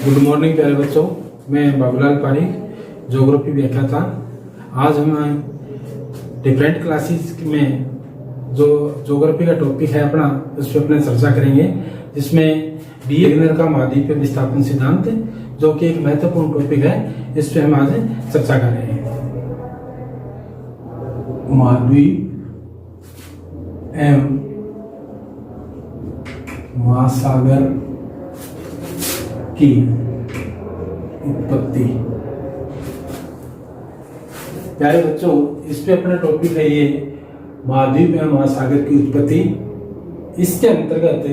Good morning प्यारे बच्चों, मैं बाबूलाल पारिक, ज्योग्राफी व्याख्याता। आज हम डिफरेंट क्लासेस में जो ज्योग्राफी का टॉपिक है अपना, उस पर अपने चर्चा करेंगे, जिसमें डी वेगनर का महाद्वीपीय विस्थापन सिद्धांत, जो कि एक महत्वपूर्ण टॉपिक है, इस पर हम आज चर्चा कर रहे हैं। महाद्वीप एवं महासागर की उत्पत्ति। प्यारे बच्चों, इस पे अपना टॉपिक है ये महाद्वीप एवं महासागर की उत्पत्ति। इसके अंतर्गत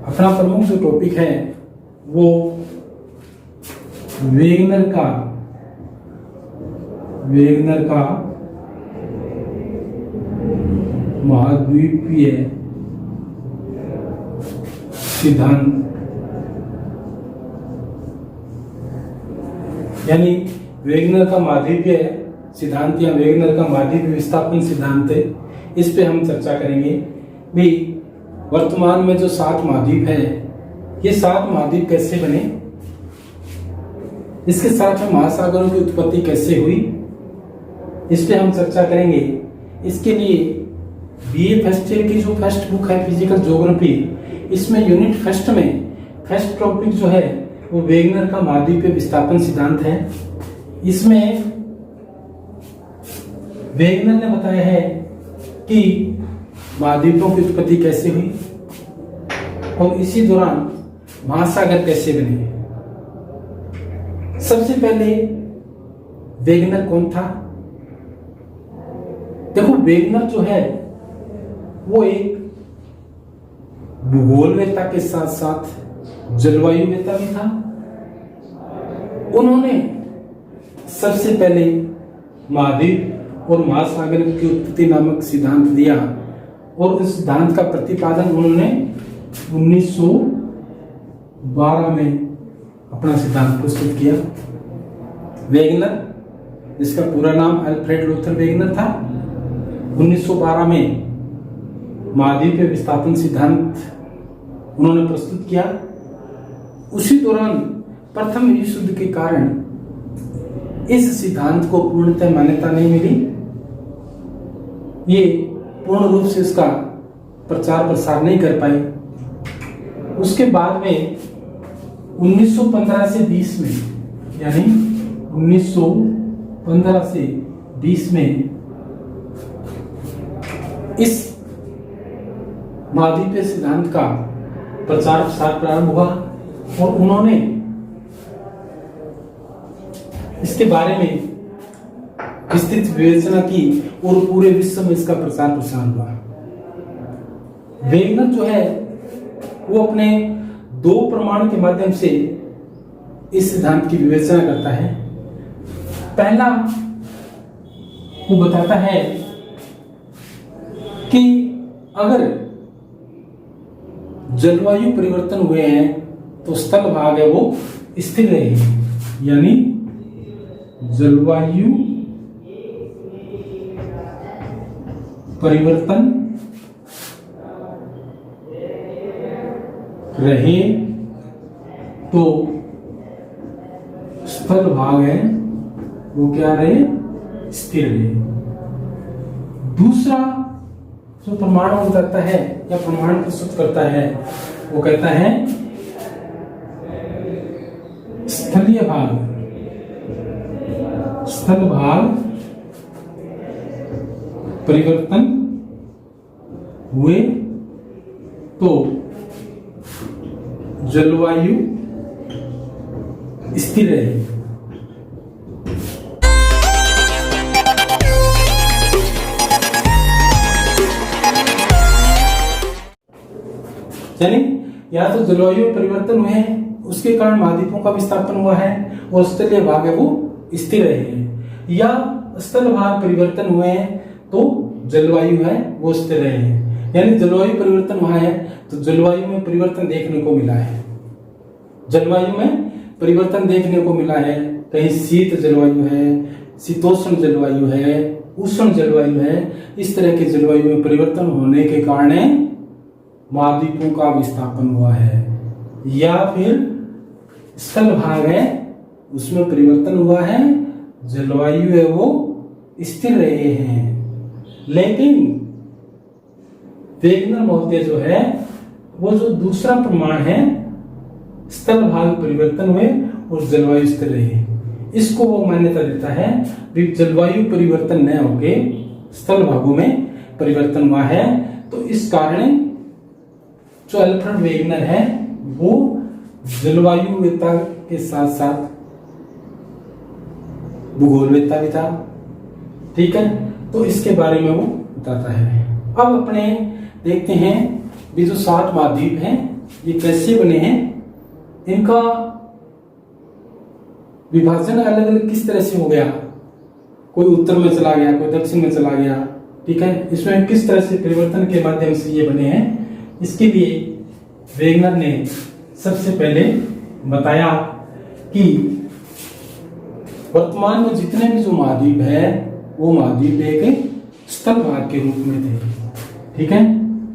अपना प्रमुख जो टॉपिक है वो वेगनर का महाद्वीपीय सिद्धांत, यानी वेगनर का महाद्वीपीय सिद्धांत या वेगनर का महाद्वीपीय विस्थापन सिद्धांत, इस पे हम चर्चा करेंगे। भी वर्तमान में जो 7 महाद्वीप है, ये 7 महाद्वीप कैसे बने, इसके साथ में महासागरों की उत्पत्ति कैसे हुई, इस पे हम चर्चा करेंगे। इसके लिए बीए फर्स्ट ईयर की जो फर्स्ट बुक है फिजिकल ज्योग्राफी, इसमें यूनिट फर्स्ट में फर्स्ट टॉपिक जो है वो वेगनर का महाद्वीपीय विस्थापन सिद्धांत है। इसमें वेगनर ने बताया है कि महाद्वीपों की उत्पत्ति कैसे हुई और इसी दौरान महासागर कैसे बने। सबसे पहले वेगनर कौन था? देखो, वेगनर जो है वो एक भूगोलवेत्ता के साथ साथ जलवायुवेत्ता भी था। उन्होंने सबसे पहले महाद्वीप और महासागर की उत्पत्ति नामक सिद्धांत दिया और उस सिद्धांत का प्रतिपादन उन्होंने 1912 में अपना सिद्धांत प्रस्तुत किया। वेगनर, जिसका पूरा नाम अल्फ्रेड लूथर वेगनर था, 1912 में महाद्वीपीय विस्थापन सिद्धांत उन्होंने प्रस्तुत किया। उसी दौरान प्रथम विश्व युद्ध के कारण इस सिद्धांत को पूर्णतः मान्यता नहीं मिली। ये पूर्ण रूप से इसका प्रचार प्रसार नहीं कर पाए। उसके बाद में 1915 से 20 में, यानी 1915 से 20 में इस महाद्वीपीय सिद्धांत का प्रचार प्रसार प्रारंभ हुआ और उन्होंने इसके बारे में विस्तृत विवेचना की और पूरे विश्व में इसका प्रचार प्रसार हुआ। वेगनर जो है वो अपने 2 प्रमाण के माध्यम से इस सिद्धांत की विवेचना करता है। पहला, वो बताता है कि अगर जलवायु परिवर्तन हुए हैं तो स्थल भाग है वो स्थिर रहेगी, यानी जलवायु परिवर्तन रहे तो स्थल भाग है वो क्या रहे, स्थिर रहे। दूसरा जो प्रमाण बताता है या प्रमाण प्रस्तुत करता है, वो कहता है स्थल भाग परिवर्तन हुए तो जलवायु स्थिर रहे। यानी या तो जलवायु परिवर्तन हुए हैं, उसके कारण महाद्वीपों का विस्थापन हुआ है और स्थलीय भाग है वो स्थिर रहे हैं, या स्थल भाग परिवर्तन हुए हैं तो जलवायु है वो स्थिर रहे हैं। यानी जलवायु परिवर्तन हुआ है तो जलवायु में परिवर्तन देखने को मिला है। जलवायु में परिवर्तन देखने को मिला है, कहीं शीत जलवायु है, शीतोष्ण जलवायु है, उष्ण जलवायु है। इस तरह के जलवायु में परिवर्तन होने के कारण महाद्वीपों का विस्थापन हुआ है। या फिर स्थल भाग है उसमें परिवर्तन हुआ है, जलवायु है वो स्थिर रहे हैं। लेकिन वेगनर महोदय जो है वो जो दूसरा प्रमाण है स्थल भाग परिवर्तन हुए और जलवायु स्थिर रही, इसको वो मान्यता देता है कि जलवायु परिवर्तन न होके स्थल भागों में परिवर्तन हुआ है। तो इस कारण जो अल्फ्रेड वेगनर है वो जलवायुवेत्ता के साथ साथ भूगोलवेत्ता भी था। ठीक है, तो इसके बारे में वो बताता है। अब अपने देखते हैं ये जो 7 महाद्वीप हैं ये कैसे बने हैं, इनका विभाजन अलग अलग किस तरह से हो गया, कोई उत्तर में चला गया, कोई दक्षिण में चला गया। ठीक है, इसमें किस तरह से परिवर्तन के माध्यम से ये बने हैं, इसके लिए वेगनर ने सबसे पहले बताया कि वर्तमान में जितने भी जो महाद्वीप है वो महाद्वीप एक स्थल भाग के रूप में थे। ठीक है,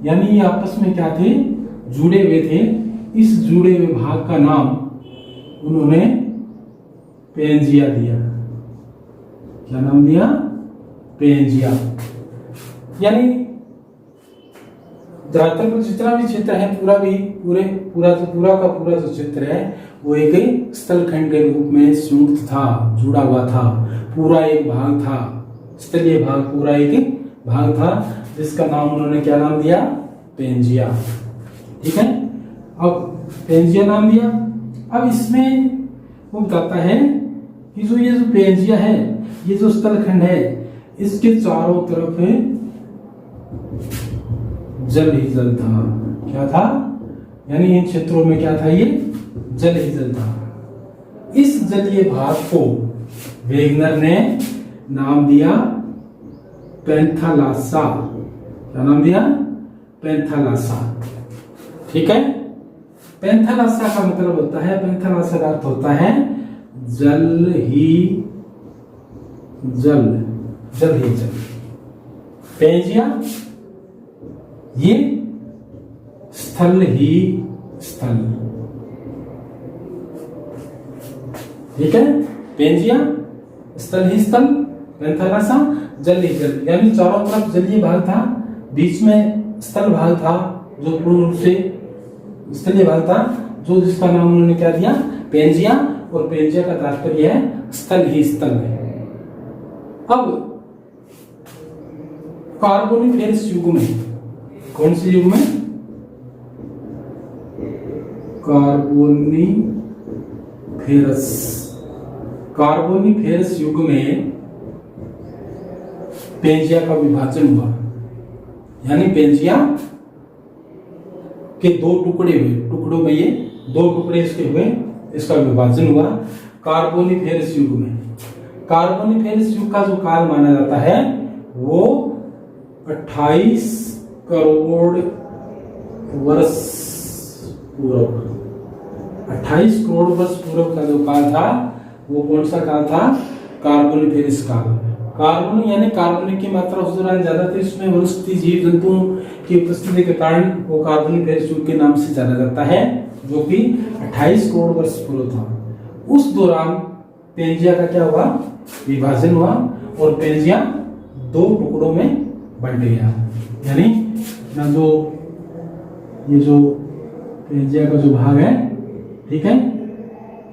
यानी ये आपस में क्या थे, जुड़े हुए थे। इस जुड़े हुए भाग का नाम उन्होंने पेंजिया दिया। क्या नाम दिया? पेंजिया। यानी धरातल पर जितना भी क्षेत्र है पूरा का पूरा जो क्षेत्र है वो एक स्थल खंड के रूप में संयुक्त था, जुड़ा हुआ था, पूरा एक भाग था, स्थलीय भाग पूरा एक भाग था, जिसका नाम उन्होंने क्या नाम दिया? पेंजिया। ठीक है, अब पेंजिया नाम दिया। अब इसमें वो बताता है कि ये जो पेंजिया है, ये जो स्थल खंड है, इसके चारों तरफ जल ही जल था। क्या था? यानी इन क्षेत्रों में क्या था? ये जल ही जल था। इस जलीय भाग को वेगनर ने नाम दिया पैंथालासा। क्या नाम दिया? पैंथालासा। ठीक है, पैंथालासा का मतलब होता है, पैंथालासा का अर्थ होता है जल ही जल, जल ही जल। पेंजिया ये स्थल ही स्थल। ठीक है, पेंजिया स्थल ही स्थल, पैंथालासा जल ही जल। यानी चारों तरफ जलीय भाग था, बीच में स्थल भाग था जो पूर्ण रूप से स्थलीय भाग था, जो जिसका नाम उन्होंने क्या दिया? पेंजिया। और पेंजिया का तात्पर्य है स्थल ही स्थल है। अब कार्बोनिफेरस युग में, कौन से युग में? कार्बोनिफेरस युग में पेंजिया का विभाजन हुआ। यानी पेंजिया के 2 टुकड़े हुए, टुकड़ों में ये 2 टुकड़े इसके हुए, इसका विभाजन हुआ कार्बोनिफेरस युग में। कार्बोनिफेरस युग का जो काल माना जाता है वो 28 करोड़ वर्ष पूर्व, 28 करोड़ वर्ष पूर्व का जो काल था वो कौन सा काल था? कार्बोनिफेरस काल। कार्बन यानी कार्बनिक की मात्रा उस दौरान ज्यादा थी, उसमें वनस्पति जीव जंतुओं की उपस्थिति के कारण वो कार्बोनिफेरस युग के नाम से जाना जाता है, जो कि 28 करोड़ वर्ष पूर्व था। उस दौरान पेंजिया का क्या हुआ? विभाजन हुआ और पेंजिया 2 टुकड़ों में बंट गया। यानी ना जो ये जो पेंजिया का जो भाग है, ठीक है,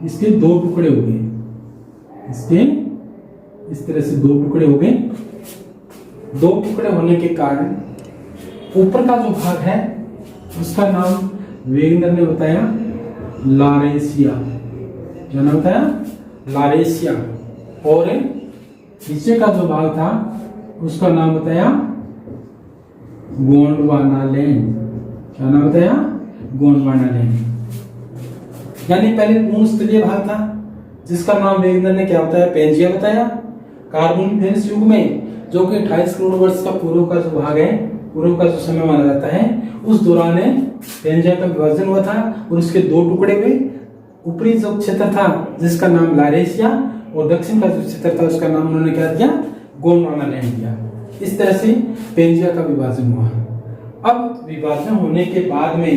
इसके 2 टुकड़े हो गए, इसके इस तरह से 2 टुकड़े हो गए। 2 टुकड़े होने के कारण ऊपर का जो भाग है उसका नाम वेगनर ने बताया लारेशिया। क्या नाम बताया? लारेशिया। और नीचे का जो भाग था उसका नाम बताया गोंडवानालैंड। क्या नाम बताया? गोंडवानालैंड। यानी पहले पूर्ण स्थलीय भाग था जिसका नाम वेगनर ने क्या बताया? पेंजिया बताया। कार्बोनिफेरस युग में, जो कि 28 करोड़ वर्ष का पूर्व का जो भाग है, पूर्व का जो समय माना जाता है, उस दौरान पेंजिया का विभाजन हुआ था और उसके 2 टुकड़े हुए। ऊपरी जो क्षेत्र था जिसका नाम लारेशिया और दक्षिण का जो क्षेत्र था उसका नाम उन्होंने क्या दिया? गोंडवानालैंड दिया। इस तरह से पेंजिया का विभाजन हुआ। अब विभाजन होने के बाद में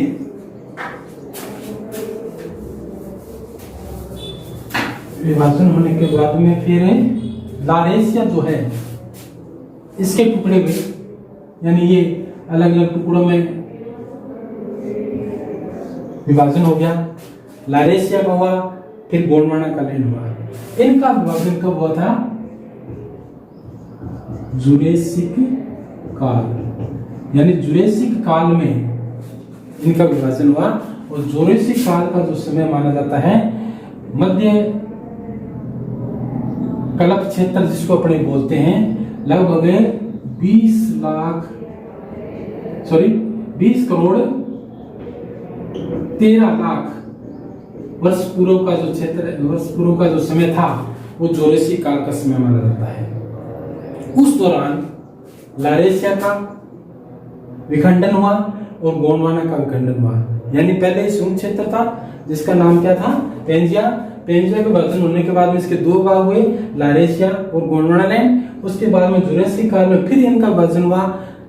विभाजन होने के बाद में फिर लारेशिया जो है इसके टुकड़े हुए, यानी ये अलग अलग टुकड़ों में विभाजन हो गया। लारेशिया का हुआ, फिर गोंडवाना का लैंड हुआ। इनका विभाजन कब हुआ था? जुरेसिक काल, यानी जुरेसिक काल में इनका विभाजन हुआ। और जुरेसिक काल का जो समय माना जाता है मध्य कल्प क्षेत्र, जिसको अपने बोलते हैं, लगभग 20 करोड़ 13 लाख वर्ष पूर्व का जो क्षेत्र, वर्ष पूर्व का जो समय था वो जुरेसिक काल का समय माना जाता है। उस दौरान लारेशिया का विखंडन हुआ और गोंडवाना का विखंडन हुआ। यानी पहले सुंग क्षेत्र था जिसका नाम क्या था? पेंजिया। पेंजिया के विभाजन होने के बाद में इसके दो भाग हुए, लारेशिया और गोंडवाना लैंड। उसके बाद में जुरेसिक काल में फिर इनका विभाजन हुआ,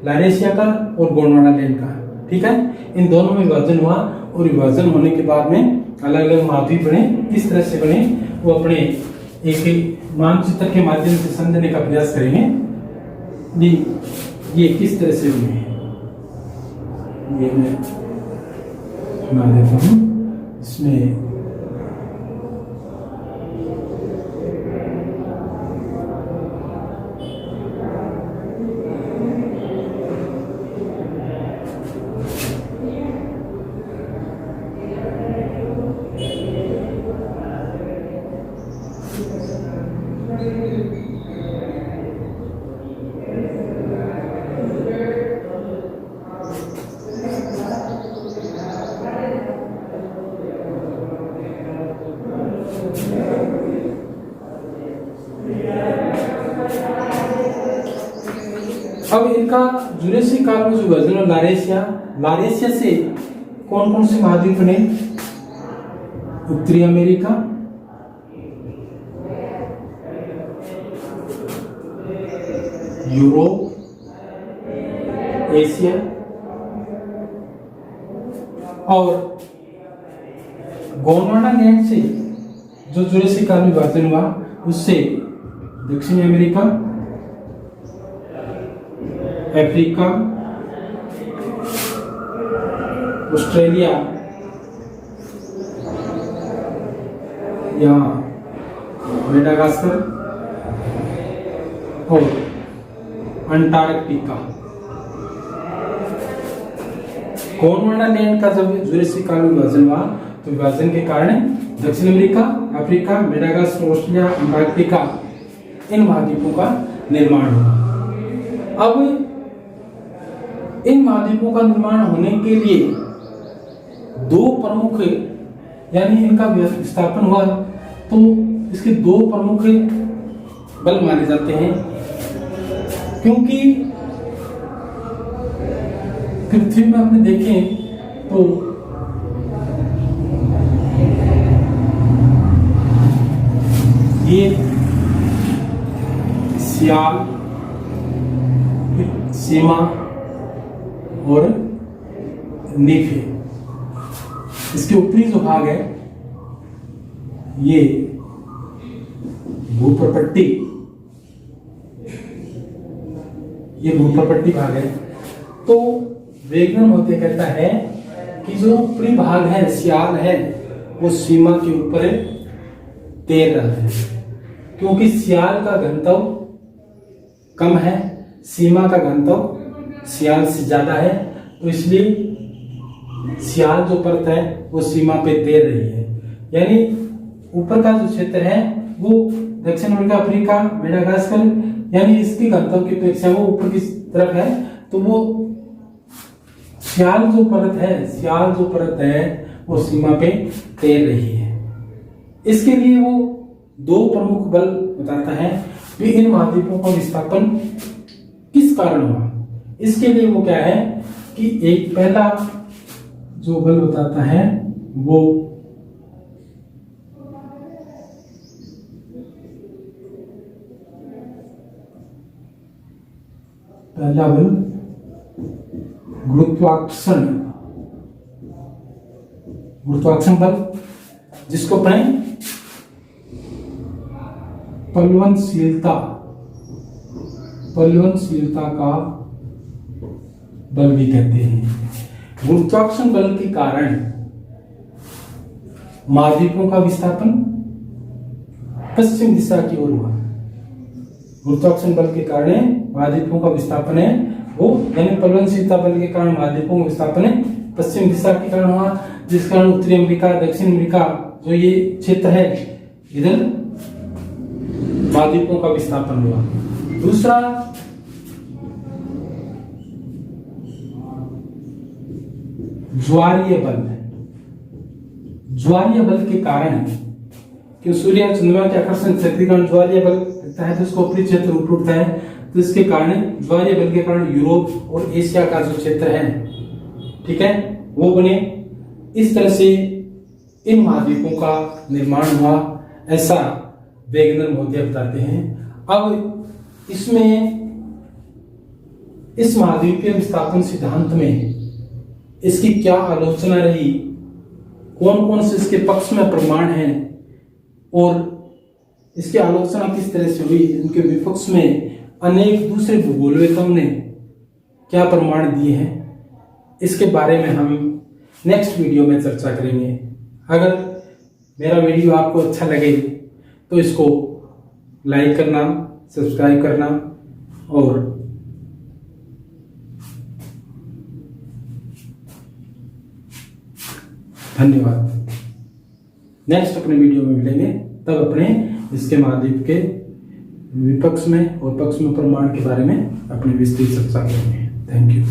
लारेशिया का और गोंडवाना लैंड का। ठीक है, इन दोनों में विभाजन हुआ और विभाजन होने के बाद में अलग अलग महाद्वीप बने। किस तरह से बने वो अपने एक मानचित्र के माध्यम से समझने का प्रयास करेंगे। ये किस तरह से बने, ये मैं बना देता हूं। इसमें अब इनका जुरेसिक काल में जो विभाजन है लारेशिया से कौन कौन से महाद्वीप बने? उत्तरी अमेरिका, यूरोप, एशिया और गोंडवाना लैंड से जो जुरेसिक काल में विभाजन हुआ उससे दक्षिणी अमेरिका, अफ्रीका, ऑस्ट्रेलिया या मेडागास्कर और अंटार्कटिका। गोंडवाना लैंड का जब जुरेसिक काल में विभाजन हुआ तो विभाजन के कारण दक्षिण America, Africa, Madagascar, Australia, Antarctica इन महाद्वीपों का निर्माण हुआ। अब इन महाद्वीपों का निर्माण होने के लिए दो प्रमुख, यानी इनका विस्थापन हुआ तो इसके दो प्रमुख बल माने जाते हैं, क्योंकि पृथ्वी में अपने देखें तो ये सियाल, सीमा और नीफ है। इसके ऊपरी जो भाग है ये भूप्रपट्टी, ये भूप्रपट्टी भाग है। तो वेगनन होते कहता है कि जो ऊपरी भाग है सियाल है वो सीमा के ऊपर तैर रहा है, क्योंकि सियाल का घनत्व कम है, सीमा का घनत्व सियाल से ज्यादा है, तो इसलिए सियाल जो परत है वो सीमा पे तैर रही है। यानी ऊपर का जो क्षेत्र है वो दक्षिण अमेरिका, अफ्रीका, मेडागास्कर, यानी इसकी घनत्व की अपेक्षा वो ऊपर की तरफ है, तो वो सियाल जो परत है वो सीमा पे तैर रही है। इसके लिए वो दो प्रमुख बल बताता है कि इन महाद्वीपों का विस्थापन किस कारण हुआ। इसके लिए वो क्या है कि एक पहला जो बल बताता है वो पहला बल गुरुत्वाकर्षण बल, जिसको अपने प्लवनशीलता का बल भी कहते हैं। गुरुत्वाकर्षण बल के कारण महाद्वीपों का विस्थापन पश्चिम दिशा की ओर हुआ। गुरुत्वाकर्षण बल के कारण महाद्वीपों का विस्थापन है वो, यानी प्लवनशीलता बल के कारण महाद्वीपों का विस्थापन है पश्चिम दिशा के कारण हुआ, जिस कारण उत्तरी अमेरिका, दक्षिण अमेरिका जो ये क्षेत्र है इधर महाद्वीपों का विस्थापन हुआ। दूसरा, ज्वारीय बल। ज्वारीय बल के कारण कि सूर्य और चंद्रमा के आकर्षण शक्ति के कारण ज्वारीय बल लगता है तो उसको ऊपरी क्षेत्र ऊपर उठता है, तो इसके कारण ज्वारीय बल के कारण यूरोप और एशिया का जो क्षेत्र है, ठीक है, वो बने। इस तरह से इन महाद्वीपों का निर्माण हुआ, ऐसा वेगनर महोदय बताते हैं। अब इसमें इस महाद्वीपीय विस्थापन सिद्धांत में इसकी क्या आलोचना रही, कौन कौन से इसके पक्ष में प्रमाण हैं और इसकी आलोचना किस तरह से हुई, इनके विपक्ष में अनेक दूसरे भूगोलवेत्ताओं ने क्या प्रमाण दिए हैं, इसके बारे में हम नेक्स्ट वीडियो में चर्चा करेंगे। अगर मेरा वीडियो आपको अच्छा लगे तो इसको लाइक करना, सब्सक्राइब करना और धन्यवाद। नेक्स्ट अपने वीडियो में मिलेंगे, तब अपने इसके महाद्वीप के विपक्ष में और पक्ष में प्रमाण के बारे में अपनी विस्तृत चर्चा करेंगे। Thank you.